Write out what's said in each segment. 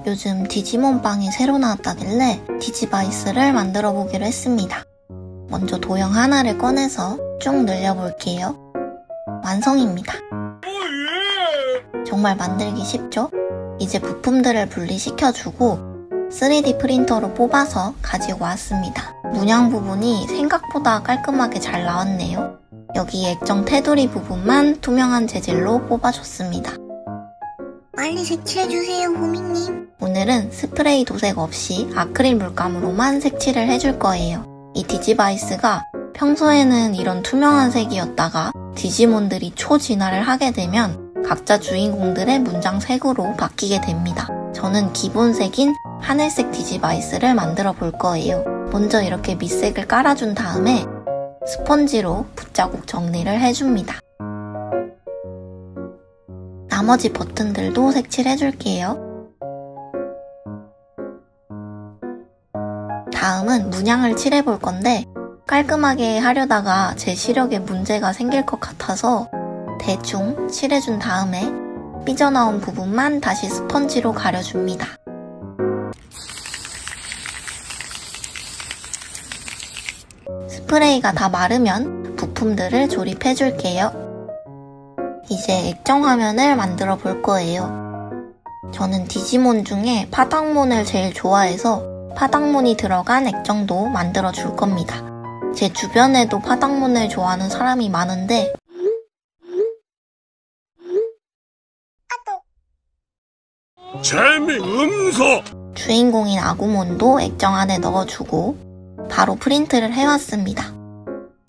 요즘 디지몬빵이 새로 나왔다길래 디지바이스를 만들어 보기로 했습니다. 먼저 도형 하나를 꺼내서 쭉 늘려볼게요. 완성입니다. 정말 만들기 쉽죠? 이제 부품들을 분리시켜주고 3D 프린터로 뽑아서 가지고 왔습니다. 문양 부분이 생각보다 깔끔하게 잘 나왔네요. 여기 액정 테두리 부분만 투명한 재질로 뽑아줬습니다. 빨리 색칠해주세요, 호미님. 오늘은 스프레이 도색 없이 아크릴 물감으로만 색칠을 해줄 거예요. 이 디지바이스가 평소에는 이런 투명한 색이었다가 디지몬들이 초진화를 하게 되면 각자 주인공들의 문장 색으로 바뀌게 됩니다. 저는 기본색인 하늘색 디지바이스를 만들어 볼 거예요. 먼저 이렇게 밑색을 깔아준 다음에 스펀지로 붓자국 정리를 해줍니다. 나머지 버튼들도 색칠해줄게요. 다음은 문양을 칠해볼 건데 깔끔하게 하려다가 제 시력에 문제가 생길 것 같아서 대충 칠해준 다음에 삐져나온 부분만 다시 스펀지로 가려줍니다. 스프레이가 다 마르면 부품들을 조립해줄게요. 이제 액정 화면을 만들어 볼 거예요. 저는 디지몬 중에 파닥몬을 제일 좋아해서 파닥몬이 들어간 액정도 만들어 줄 겁니다. 제 주변에도 파닥몬을 좋아하는 사람이 많은데 재미없어! 주인공인 아구몬도 액정 안에 넣어주고 바로 프린트를 해왔습니다.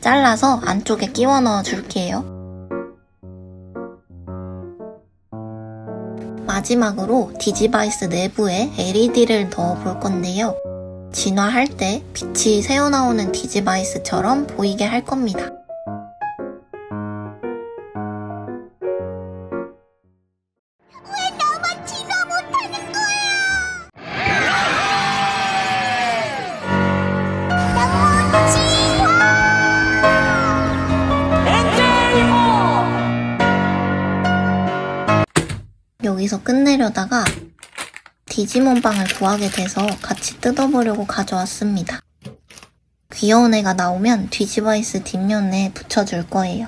잘라서 안쪽에 끼워 넣어줄게요. 마지막으로 디지바이스 내부에 LED를 넣어볼 건데요. 진화할 때 빛이 새어나오는 디지바이스처럼 보이게 할 겁니다. 왜 나만 진화 못하는 거야? 나만 진화! 여기서 끝내려다가 디지몬빵을 구하게 돼서 같이 뜯어보려고 가져왔습니다. 귀여운 애가 나오면 디지바이스 뒷면에 붙여줄 거예요.